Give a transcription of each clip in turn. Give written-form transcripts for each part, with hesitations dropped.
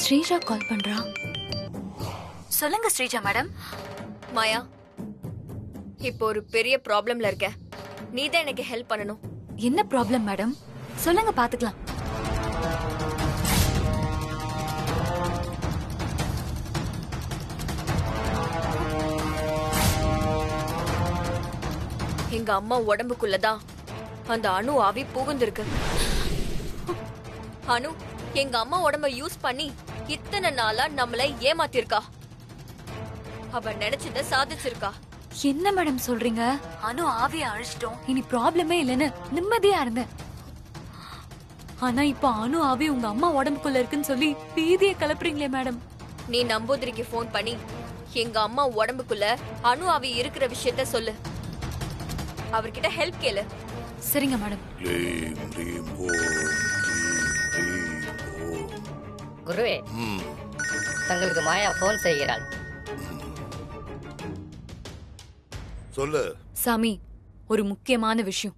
ஸ்ரீஜா கால் பண்றா. சொல்லுங்க ஸ்ரீஜா மேடம். மாயா, இப்போ ஒரு பெரிய ப்ராப்ளம்ல இருக்க. நீ தான் எனக்கு ஹெல்ப் பண்ணணும். என்ன ப்ராப்ளம் மேடம்? சொல்லுங்க பாத்துக்கலாம். எங்க அம்மா உடம்புக்குள்ளதான் அந்த அணு ஆவி புகுந்திருக்கு. அணு எங்க அம்மா உடம்ப யூஸ் பண்ணி இத்தனை நாளா நம்மளை ஏமாத்திருக்கா. அவ நினைச்சத சாதிச்சிருக்கா. என்ன மேடம் சொல்றீங்க? அனு ஆவிய அழிச்சிட்டோம், இனி ப்ராப்ளமே இல்லைன்னு நிம்மதியா இருந்தேன். ஆனா இப்ப அனு ஆவி உங்க அம்மா உடம்புக்குள்ள இருக்குன்னு சொல்லி பீதியை கலப்புறீங்களே மேடம். நீ நம்பூதிரிக்கு போன் பண்ணி எங்க அம்மா உடம்புக்குள்ள அணு ஆவி இருக்கிற விஷயத்த சொல்லு. அவர்கிட்ட ஹெல்ப் கேளு. சரிங்க மேடம். குருவே, தங்களுக்கு மாயா போன் செய்கிறாள். சொல்லு சாமி, ஒரு முக்கியமான விஷயம்.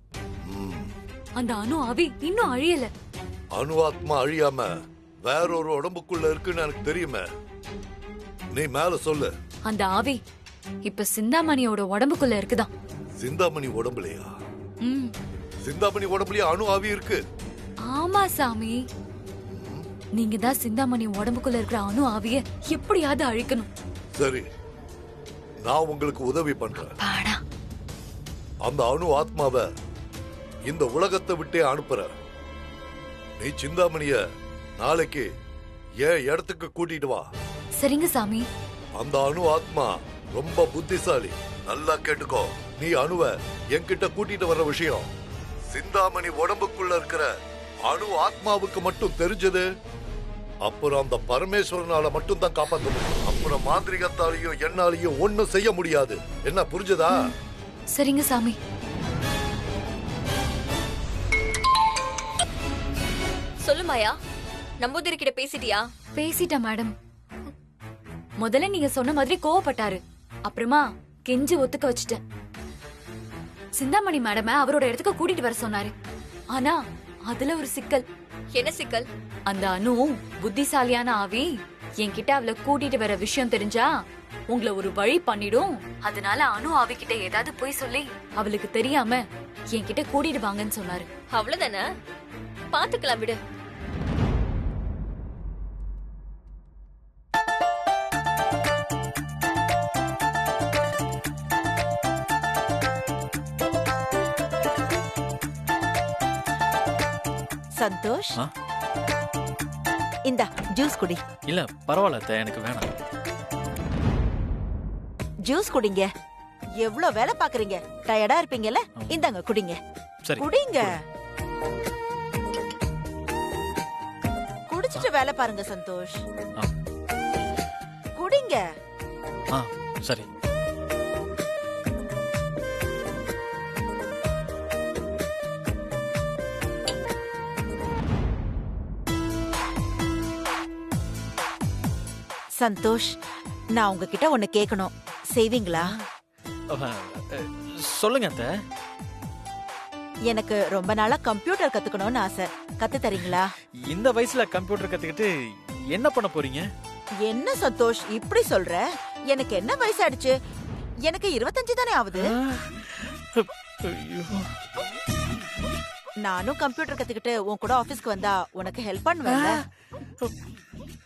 அந்த அணு ஆவி இன்னும் அழியல. அணு ஆத்மா அழியாம வேற ஒரு உடம்புக்குள்ள இருக்குன்னு எனக்கு தெரியுமே. நீ மேல சொல்லு. அந்த ஆவி இப்ப சிந்தாமணியோட உடம்புக்குள்ள இருக்குதான். சிந்தாமணி உடம்புலையா? சிந்தாமணி உடம்புலயா அணு ஆவி இருக்கு? ஆமா சாமி, நீங்க தான் சிந்தாமணி உடம்புக்குள்ள இருக்கிற அணு ஆவிய எப்படியாவது அழிக்கணும். சரி, நான் உங்களுக்கு உதவி பண்றேன். அந்த அணு ஆத்மாவை இந்த உலகத்தை விட்டே அனுப்புற. நீ சிந்தாமணிய நாளைக்கு ஏன் இடத்துக்கு கூட்டிட்டு வா. சரிங்க சாமி. அந்த அணு ஆத்மா ரொம்ப புத்திசாலி. நல்லா கேட்டுக்கோ. நீ அணுவ என்கிட்ட கூட்டிட்டு வர்ற விஷயம் சிந்தாமணி உடம்புக்குள்ள இருக்கிற அணு ஆத்மாவுக்கு மட்டும் தெரிஞ்சது. அப்புறம் அந்த பரமேஸ்வரனால மட்டும் தான் காப்பாற்ற முடியும். அப்புறம் மாந்திரிகத்தாலையும் என்னாலையும் ஒண்ணும் செய்ய முடியாது. என்ன புரிஞ்சதா? சரிங்க சாமி. சொல்லு மாயா, நம்பூதிரி கிட்ட பேசிட்டியா? பேசிட்டேன் மேடம். முதல்ல நீங்க சொன்ன மாதிரி கோவப்பட்டாரு. அப்புறமா கெஞ்சி ஒத்துக்க வச்சுட்டேன். சிந்தாமணி மேடம் அவரோட இடத்துக்கு கூட்டிட்டு வர சொன்னாரு. ஆனா அதுல ஒரு சிக்கல். என்ன சிக்கல்? அந்த அணு புத்திசாலியான ஆவி என்கிட்ட அவளை கூட்டிட்டு வர விஷயம் தெரிஞ்சா உங்களை ஒரு வழி பண்ணிடும். அதனால அணு ஆவி கிட்ட ஏதாவது போய் சொல்லி அவளுக்கு தெரியாம என்கிட்ட கூட்டிட்டு வாங்கன்னு சொன்னாரு. அவ்வளவுதானே, பாத்துக்கலாம் விடு. சந்தோஷ், இந்த ஜூஸ் குடி. இல்ல பரவாயில்ல, எனக்கு வேணாம். ஜூஸ் குடிங்க. எவ்வளவு வேலை பாக்குறீங்க, டயர்டா இருப்பீங்கல்ல. இந்தாங்க குடிங்க. சரி குடிங்க. குடிச்சிட்டு வேலை பாருங்க சந்தோஷ். குடிங்க. சரி. சந்தோஷ், நான் உங்ககிட்ட ஒண்ணு கேட்கணும், செய்வீங்களா? சொல்லுங்க அத்தை. எனக்கு ரொம்ப நாளா கம்ப்யூட்டர் கத்துக்கணும்னு ஆசை. கத்து தரீங்களா? இந்த வயசுல கம்ப்யூட்டர் கத்துக்கிட்டு என்ன பண்ண போறீங்க? என்ன சந்தோஷ் இப்படி சொல்ற? எனக்கு என்ன வயசாயிடுச்சு? எனக்கு 25 தானே ஆகுது. நானும் கம்ப்யூட்டர் கத்துக்கிட்டு உன் கூட ஆபீஸ்க்கு வந்தா உனக்கு ஹெல்ப் பண்ணுவேன்ல.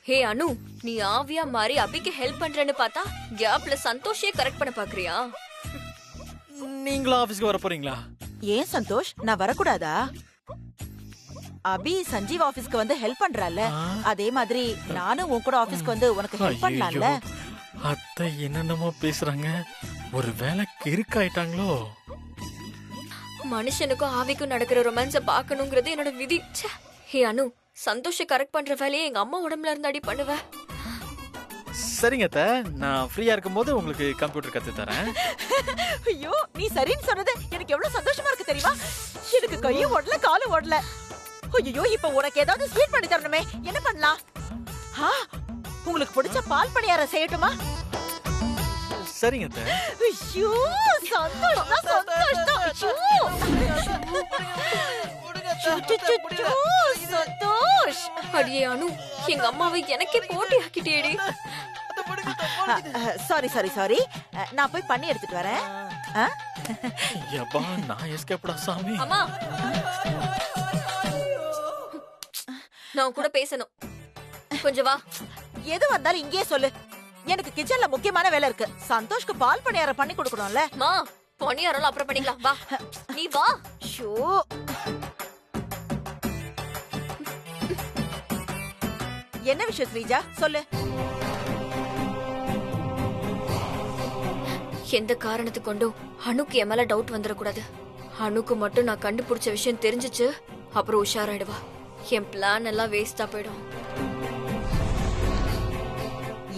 ஹே அனு, நீ ஆவியா மாறி அபிக்கு ஹெல்ப் பண்றேன்னு பார்த்தா கேப்ல சந்தோஷே கரெக்ட் பண்ண பாக்குறியா? நீங்களும் ஆபீஸ்க்கு வர போறீங்களா? ஏன் சந்தோஷ், நான் வரக்கூடாதா? அபி சஞ்சீவ் ஆபீஸ்க்கு வந்து ஹெல்ப் பண்றால, அதே மாதிரி நானும் உன் கூட ஆபீஸ்க்கு வந்து உனக்கு ஹெல்ப் பண்ணலாம்ல. அத்தை என்னென்னமோ பேசுறாங்க. ஒரு வேலை கிறுக்காயிட்டாங்களோ? மனுஷனுக்கும் ஆவிக்கும் நடக்கிற ரொமான்ஸ பாக்கணுங்கிறது என்னோட விதி. ஹே அனு, சந்தோஷ கரெக்ட் பண்ற வேலையை எங்க அம்மா உடம்புல இருந்து அடி பண்ணுவேன். சரிங்க அத்தை, நான் ஃப்ரீயா இருக்கும்போது உங்களுக்கு கம்ப்யூட்டர் கத்து தரேன். ஐயோ, நீ சரின்னு சொன்னது எனக்கு எவ்வளவு சந்தோஷமா இருக்கு தெரியுமா? எனக்கு கையும் ஓடல காலும் ஓடல. ஐயோ, இப்ப உனக்கு ஏதாவது ஸ்வீட் பண்ணி தரணுமே, என்ன பண்ணலாம்? உங்களுக்கு பிடிச்ச பால் பணியாரம் செய்யட்டுமா? சரிங்க அத்தை. ஐயோ, சந்தோஷம் சந்தோஷம். அச்சச்சோ, சந்தோஷ். அடியே அனு, எங்க அம்மாவை எனக்கே போட்டி ஆக்கிட்டேடி. சாரி சாரி சாரி, நான் போய் பண்ணி எடுத்துட்டு வரேன். ஆ? யப்பா நான் எஸ்கேப்டா சாமி. அம்மா, நான் உன் கூட பேசணும். கொஞ்சம் வா. எது வந்தாலும் இங்கேயே சொல்லு. எனக்கு கிச்சன்ல முக்கியமான வேலை இருக்கு. சந்தோஷ்க்கு பால் பணியாரம் பண்ணி கொடுக்கணும்ல. மா, பணியாரம் அப்புறம் பண்ணிக்கலாம். வா, நீ வா. ஷோ. என்ன விஷயம் ஸ்ரீஜா, சொல்லு. எந்த காரணத்து கொண்டும் அனுக்கு என் மேல டவுட் வந்துடக்கூடாது. அனுக்கு மட்டும் நான் கண்டுபிடிச்ச விஷயம் தெரிஞ்சிச்சு, அப்புறம் உஷாராயிடுவா. என் பிளான் எல்லாம் வேஸ்டா போயிடும்.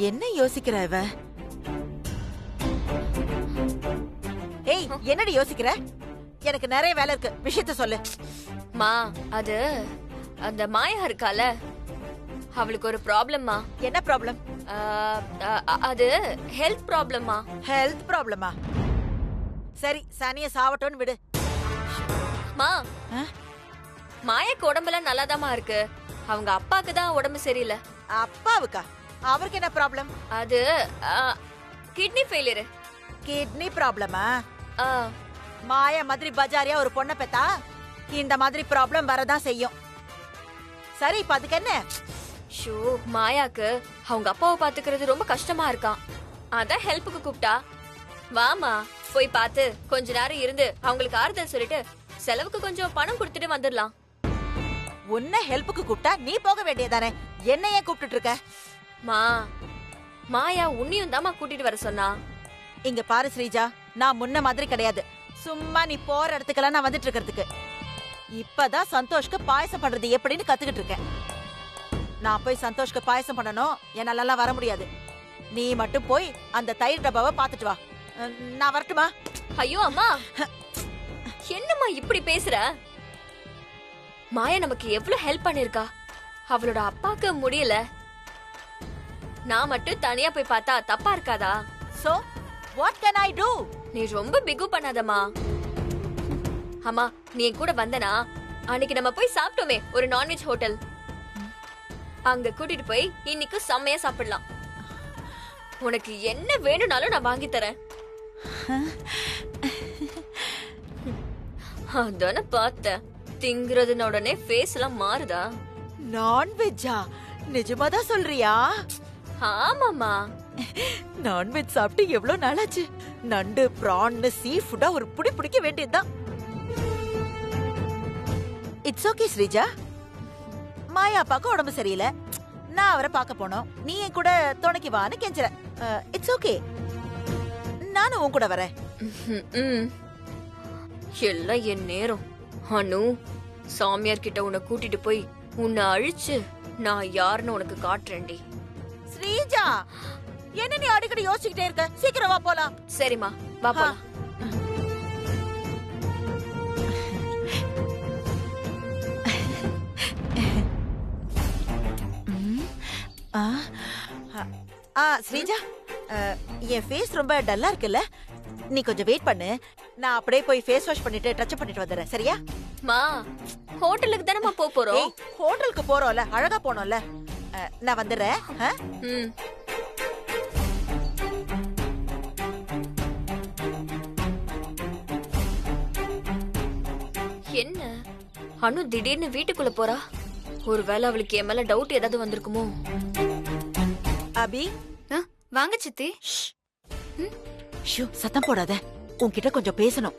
என்ன யோசிக்கிற இவ? ஏய், என்னடி யோசிக்கிற? எனக்கு நிறைய வேலை இருக்கு, விஷயத்த சொல்லு. மா, அது அந்த மாயா இருக்கால, அவளுக்கு ஒரு ப்ராப்ளம்மா. என்ன ப்ராப்ளம்? அது ஹெல்த் ப்ராப்ளம்மா. ஹெல்த் ப்ராப்ளமா? சரி, சனிய சாவட்டோன்னு விடு. மா, ஆ? மாயாக்கு உடம்பெல்லாம் நல்லாதாம்மா இருக்கு. அவங்க அப்பாக்கு தான் உடம்பு சரியில்லை. அப்பாவுக்கா? அவருக்கு என்ன ப்ராப்ளம்? அது கிட்னி ஃபெயிலியர். கிட்னி ப்ராப்ளமா? மாயா மாதிரி பஜாரியா ஒரு பொண்ணை பெத்தா இந்த மாதிரி ப்ராப்ளம் வரதான் செய்யும். சரி, இப்ப அதுக்கு என்ன? ஷோ, மாயாக்கு அவங்க அப்பாவை பாத்துக்கிறது ரொம்ப கஷ்டமா இருக்கான். அதான் ஹெல்ப்புக்கு கூப்பிட்டா. வாமா, போய் பார்த்து கொஞ்ச நேரம் இருந்து அவங்களுக்கு ஆறுதல் சொல்லிட்டு செலவுக்கு கொஞ்சம் பணம் கொடுத்துட்டு வந்துடலாம். உன்ன ஹெல்ப்புக்கு கூப்பிட்டா நீ போக வேண்டியதானே, என்ன ஏன் கூப்பிட்டு இருக்க? மா, மாயா உன்னையும் தாமா கூட்டிட்டு வர சொன்னா. இங்க பாரு ஸ்ரீஜா, நான் முன்ன மாதிரி கிடையாது. சும்மா நீ போற இடத்துக்கெல்லாம் நான் வந்துட்டு இருக்கிறதுக்கு. இப்பதான் சந்தோஷ்க்கு பாயசம் பண்றது எப்படின்னு கத்துக்கிட்டு இருக்கேன். நான் போய் சந்தோஷ்க்கு பாயசம் பண்ணணும், என்னால வர முடியாது. நீ மட்டும் போய் அந்த தயிர் டப்பாவை பாத்துட்டு வா. நான் வரட்டுமா? ஐயோ அம்மா, என்னம்மா இப்படி பேசுற? மாயா நமக்கு எவ்வளவு ஹெல்ப் பண்ணிருக்கா. அவளோட அப்பாக்கு முடியல, நான் மட்டும் தனியா போய் பார்த்தா தப்பா இருக்காதா? So what can I to? நீ ரொம்ப பிகு பண்ணாதம்மா. அம்மா, நீ என் கூட வந்தனா அன்னைக்கு நம்ம போய் சாப்பிட்டோமே ஒரு நான்வெஜ் ஹோட்டல், அங்க கூட்டிட்டு போய் இன்னைக்கு செம்மையா சாப்பிடலாம். உனக்கு என்ன வேணும்னாலும் நான் வாங்கி தரேன். அதான பார்த்தேன், திங்கிறதுன உடனே ஃபேஸ் எல்லாம் மாறுதா? நான்வெஜ்ஜா? நிஜமாதான் சொல்றியா? ஆமாமா. நான்வெஜ் சாப்பிட்டு எவ்வளவு நாளாச்சு. நண்டு, பிரான், சீ ஃபுட்டா ஒரு புடி பிடிக்க வேண்டியதுதான். It's okay Sreeja. மாயா அப்பாக்கு உடம்பு சரியில்லை, நான் அவரை பார்க்க போனோம். நீ என் கூட துணைக்கு வான்னு கெஞ்சுற. இட்ஸ் ஓகே, நானும் உன் கூட வரேன். எல்லாம் என் நேரம். அனு, சாமியார் கிட்ட உன்னை கூட்டிட்டு போய் உன்னை அழிச்சு நான் யாருன்னு உனக்கு காட்டுறேன்டி. ஸ்ரீஜா, என்ன நீ அடிக்கடி யோசிச்சுக்கிட்டே இருக்க? சீக்கிரம் வா போலாம். சரிம்மா, வா போலாம். ஸ்ரீஜா, என் ஃபேஸ் ரொம்ப டல்லா இருக்குல்ல, நீ கொஞ்சம் வெயிட் பண்ணு. நான் அப்படியே போய் ஃபேஸ் வாஷ் பண்ணிட்டு டச் பண்ணிட்டு வந்துடுறேன், சரியா? மா, ஹோட்டலுக்கு தானே போறோம். ஏய், ஹோட்டலுக்கு போறோம்ல, அழகா போனோம்ல. நான் வந்துடுறேன். என்ன அனு திடீர்னு வீட்டுக்குள்ள போறா? ஒருவேளை அவளுக்கு என் மேல டவுட் ஏதாவது வந்திருக்குமோ? அபி, வாங்க சித்தி. சத்தம் போடாத, உன்கிட்ட கொஞ்சம் பேசணும்.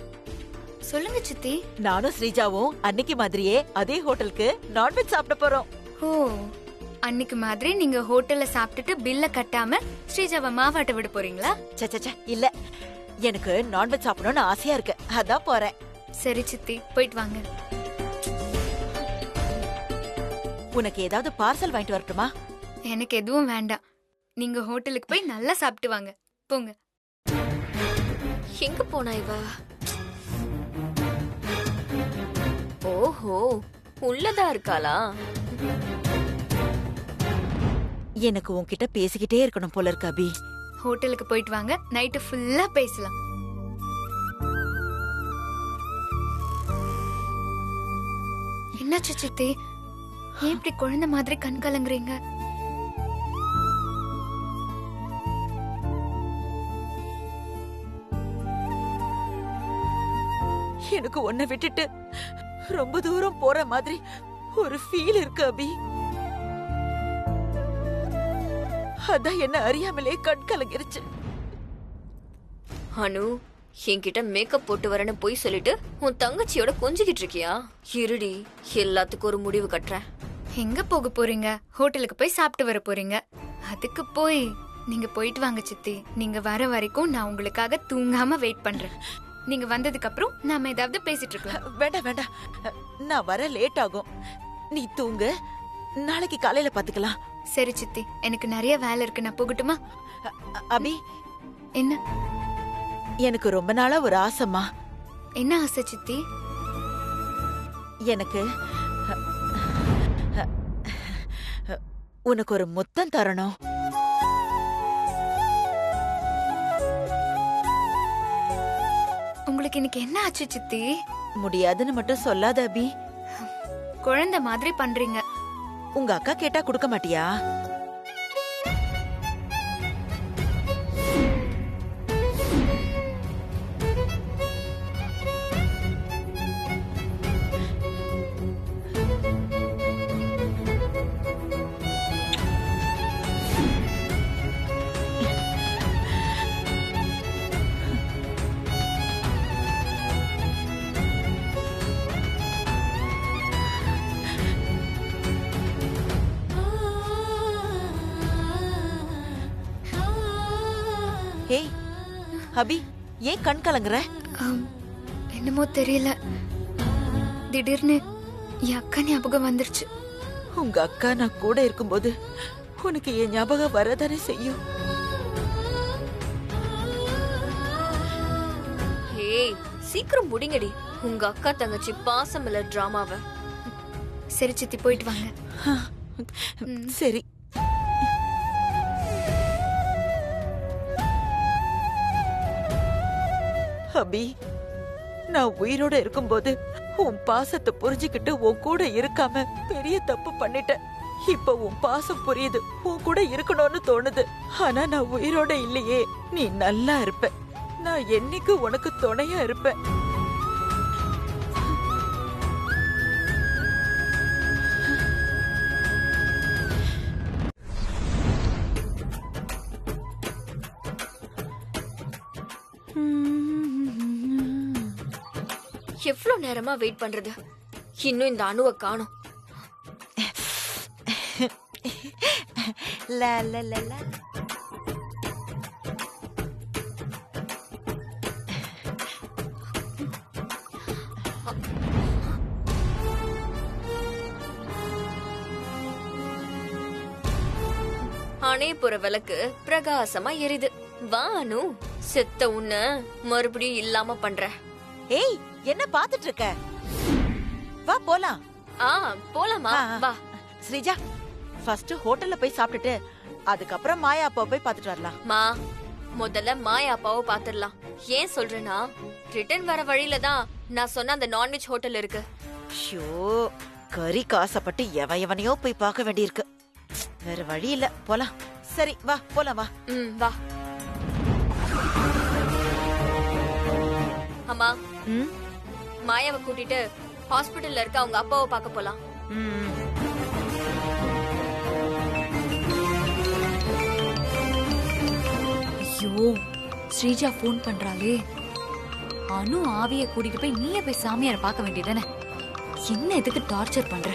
சொல்லுங்க சித்தி. நானும் ஸ்ரீஜாவும் அன்னைக்கு மாதிரியே அதே ஹோட்டலுக்கு நான்வெஜ் சாப்பிட போறோம். ஓ, அன்னைக்கு மாதிரி நீங்க ஹோட்டல்ல சாப்பிட்டுட்டு பில்ல கட்டாம ஸ்ரீஜாவை மாவாட்ட விட போறீங்களா? சச்சச்ச, இல்ல, எனக்கு நான்வெஜ் சாப்பிடணும்னு ஆசையா இருக்கு, அதான் போறேன். சரி சித்தி, போயிட்டு வாங்க. உனக்கு ஏதாவது பார்சல் வாங்கிட்டு வரட்டுமா? எனக்கு எதுவும் வேண்டாம், நீங்க ஹோட்டலுக்கு போய் நல்லா சாப்பிட்டு வாங்க, போங்க. எங்க போனா இவ? ஓஹோ, உள்ளதா இருக்காளா? எனக்கு உன்கிட்ட பேசிக்கிட்டே இருக்கணும் போல இருக்கு அபி. ஹோட்டலுக்கு போயிட்டு வாங்க, நைட்டு ஃபுல்லா பேசலாம். என்னாச்சு சித்தி? ஏன் இப்படி குழந்தை மாதிரி கண் கலங்குறீங்க? எனக்கு உன்னை விட்டுட்டு ரொம்ப தூரம் போற மாதிரி ஒரு ஃபீல் இருக்கு அபி. அதான் என்ன அறியாமலே கண் கலங்கிருச்சு. அனு, என்கிட்ட மேக்கப் போட்டு வரேன்னு போய் சொல்லிட்டு உன் தங்கச்சியோட கொஞ்சிக்கிட்டு இருக்கியா? இருடி, எல்லாத்துக்கும் ஒரு முடிவு கட்டுறேன். எங்க போக போறீங்க? ஹோட்டலுக்கு போய் சாப்பிட்டு வர போறீங்க. அதுக்கு போய் நீங்க போயிட்டு வாங்க சித்தி. நீங்க வர வரைக்கும் நான் உங்களுக்காக தூங்காம வெயிட் பண்றேன். நீங்க வந்ததுக்கு அப்புறம் நாம ஏதாவது பேசிட்டு இருக்கலாம். வேண்டாம் வேண்டாம், நான் வர லேட் ஆகும். நீ தூங்கு, நாளைக்கு காலையில பாத்துக்கலாம். சரி சித்தி, எனக்கு நிறைய வேலை இருக்கு. நான் போகட்டுமா? அபி, என்ன எனக்கு ரொம்ப நாளா ஒரு ஆசைமா. என்ன ஆசை சித்தி? எனக்கு உனக்கு ஒரு முத்தம் தரணும். உங்களுக்கு இன்னைக்கு என்ன ஆச்சு சித்தி? முடியாதுன்னு மட்டும் சொல்லாத அபி. குழந்தை மாதிரி பண்றீங்க. உங்க அக்கா கேட்டா கொடுக்க மாட்டியா? ஏய் அபி, ஏன் கண் கலங்குற? என்னமோ தெரியல, திடீர்னு என் அக்கா ஞாபகம் வந்துருச்சு. உங்க அக்கா நான் கூட இருக்கும்போது உனக்கு என் ஞாபகம் வரதானே செய்யும். ஏய், சீக்கிரம் முடிங்கடி. உங்க அக்கா தங்கச்சி பாசமில்ல டிராமாவை. சரி சித்தி, போயிட்டு வாங்க. சரி. அபி, நான் உயிரோட இருக்கும்போது உன் பாசத்தை புரிஞ்சுக்கிட்டு உன் கூட இருக்காம பெரிய தப்பு பண்ணிட்டேன். இப்ப உன் பாசம் புரியுது, உன் கூட இருக்கணும்னு தோணுது. ஆனா நான் உயிரோட இல்லையே. நீ நல்லா இருப்ப, நான் என்னைக்கு உனக்கு துணையா இருப்பேன். எவ்வளவு நேரமா வெயிட் பண்றது? இன்னும் இந்த அணுவை காணோம். லா, லா, லா, லா. அணையப்புற விளக்கு பிரகாசமா எரியுது. வா அனு, செத்த உன்ன மறுபடியும் இல்லாம பண்ற. ஏய், என்ன பாத்துட்டு இருக்க? வா போலாம். போலாமா? வா ஸ்ரீஜா, ஃபர்ஸ்ட் ஹோட்டல்ல போய் சாப்பிட்டுட்டு அதுக்கப்புறம் மாயா அப்பாவை போய் பாத்துட்டு வரலாம். மா, முதல்ல மாயா அப்பாவை பாத்துடலாம். ஏன் சொல்றேன்னா, ரிட்டர்ன் வர வழியில தான் நான் சொன்ன அந்த நான்வெஜ் ஹோட்டல் இருக்கு. ஷோ, கறி காசப்பட்டு எவனையோ போய் பார்க்க வேண்டியிருக்கு. வேற வழி இல்ல, போலாம். சரி வா போலாம், வா. வா. அம்மா, மாயாவை கூட்டிட்டு ஹாஸ்பிடல்ல இருக்க அவங்க அப்பாவை பார்க்க போலாம். ஐயோ, ஸ்ரீஜா போன் பண்றாளே. அனு ஆவிய கூட்டிட்டு போய் நீயே போய் சாமியாரை பார்க்க வேண்டியதானே? என்ன எதுக்கு டார்ச்சர் பண்ற?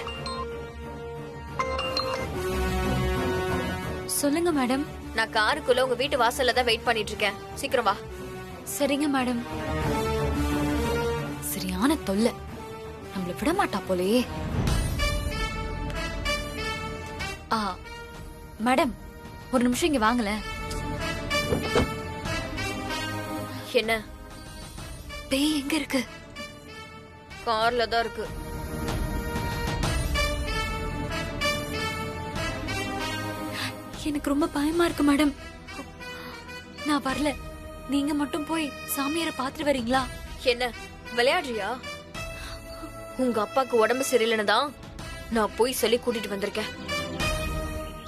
சொல்லுங்க மேடம். நான் காருக்குள்ள உங்க வீட்டு வாசல்ல தான் வெயிட் பண்ணிட்டு இருக்கேன். சீக்கிரம் வா. சரிங்க மேடம். சரியான தொல்லை, நம்மள விட மாட்டா போலயே. மேடம், ஒரு நிமிஷம் இங்க வாங்கல. என்ன? பேய் எங்க இருக்கு? கார்ல தான் இருக்கு. எனக்கு ரொம்ப பயமா இருக்கு மேடம். நான் வரல, நீங்க மட்டும் போய் சாமியாரை பாத்துட்டு வரீங்களா? என்ன விளையாடுறியா? உங்க அப்பாக்கு உடம்பு சரியில்லைன்னு தான் நான் போய் சொல்லி கூட்டிட்டு வந்திருக்கேன்.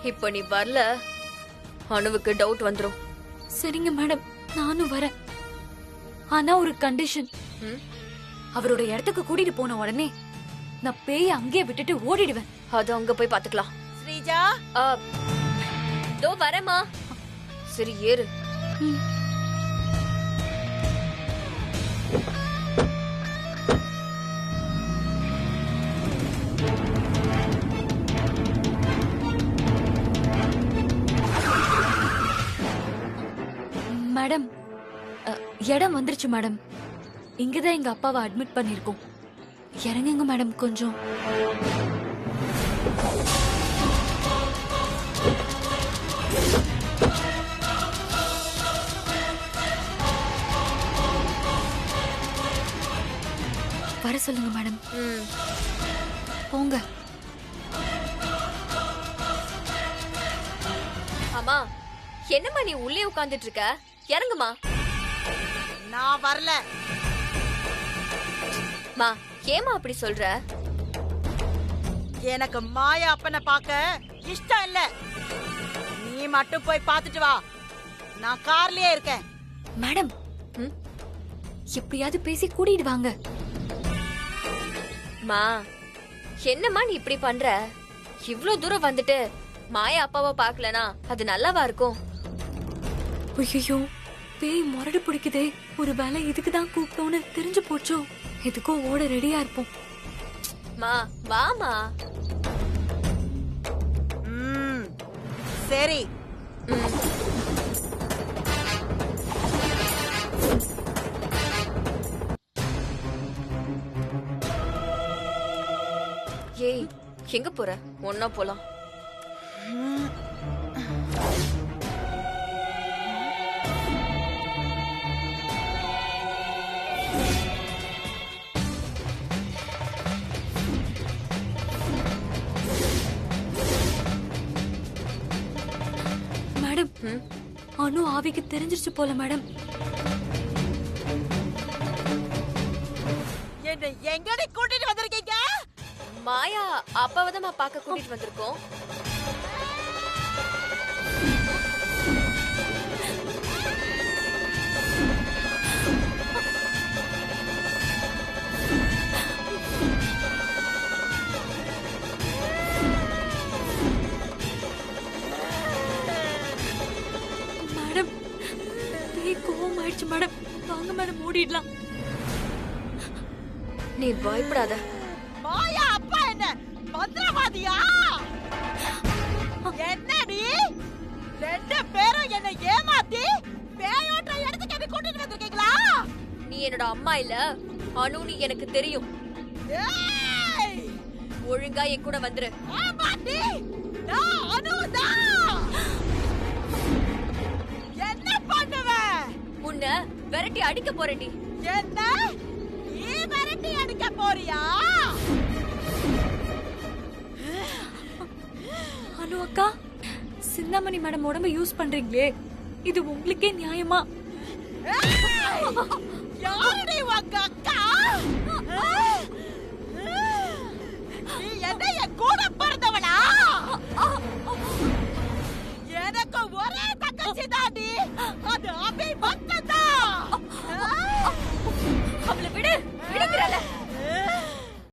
இப்ப நீ வரல, அணுவுக்கு டவுட் வந்துரும். சரிங்க மேடம், நானும் வரேன். ஆனா ஒரு கண்டிஷன். ம்? அவரோட இடத்துக்கு கூட்டிட்டு போன உடனே நான் பேய அங்கேயே விட்டுட்டு ஓடிடுவேன். அது அங்க போய் பாத்துக்கலாம். ஸ்ரீஜா, ஆ, தோ வரேம்மா. சரி ஏறு. ம். மேடம், இடம் வந்துருச்சு மேடம். இங்கதான் எங்க அப்பாவை அட்மிட் பண்ணிருக்கோம். இறங்குங்க மேடம் கொஞ்சம். வர சொல்லுங்க மேடம். ம். போங்க. அம்மா, என்னம்மா நீ உள்ளே உட்கார்ந்துட்டு இருக்க? இறங்குமா. நான் வரல. மா, ஏமா அப்படி சொல்ற? எனக்கு மாயா அப்பனை பார்க்க இஷ்டம் இல்ல. நீ மட்டும் போய் பார்த்துட்டு வா. நான் கார்லயே இருக்கேன். மேடம், ம்? எப்படியாவது பேசி கூட்டிட்டு வாங்க. மா, என்னம்மா நீ இப்படி பண்ற? இவ்ளோ தூரம் வந்துட்டு மாயா அப்பாவை பார்க்கலனா அது நல்லாவா இருக்கும்? ஐயோ, பேய் முரடு பிடிக்குதே. ஒரு வேலை இதுக்கு தான் கூப்பிட்டோன்னு தெரிஞ்சு போச்சோ. எதுக்கோ ஓட ரெடியா இருப்போம். மா, வாமா. ம், சரி. ம். ஏய், எங்க போற? ஒன்னா போலாம். மேடம், ம்? அனு ஆவிக்கு தெரிஞ்சிருச்சு போல மேடம். என்ன எங்கடி கூட்டிட்டு வந்திருக்கீங்க? மாயா அப்பாவை தான் பார்க்க கூட்டிட்டு வந்திருக்கோம். மேடம், பேய் கோவம் ஆயிடுச்சு மேடம். வாங்க மேடம், ஓடிடலாம். நீ பயப்படாத. மாயா அப்பா என்ன மந்திரவாதியா? என்னடி ரெண்டு பேரும் என்ன ஏமாத்தி பேயோட்ட இடத்துக்கு என்ன கூட்டிட்டு வந்திருக்கீங்களா? நீ என்னோட அம்மா இல்ல, அனுன்னு எனக்கு தெரியும். ஏய், ஒழுங்கா என் கூட வந்துரு. ஆமாடி, நான் அனுதான். என்ன பண்ணுவ? உன்னை விரட்டி அடிக்க போறேன்டி. என்ன நீ மிரட்டி அடிக்க போறியா? அனு அக்கா, சிந்தாமணி மேடம் உடம்ப யூஸ் பண்றீங்களே, இது உங்களுக்கே நியாயமா? ஏய், யாருடி உங்க அக்கா? ஏய்,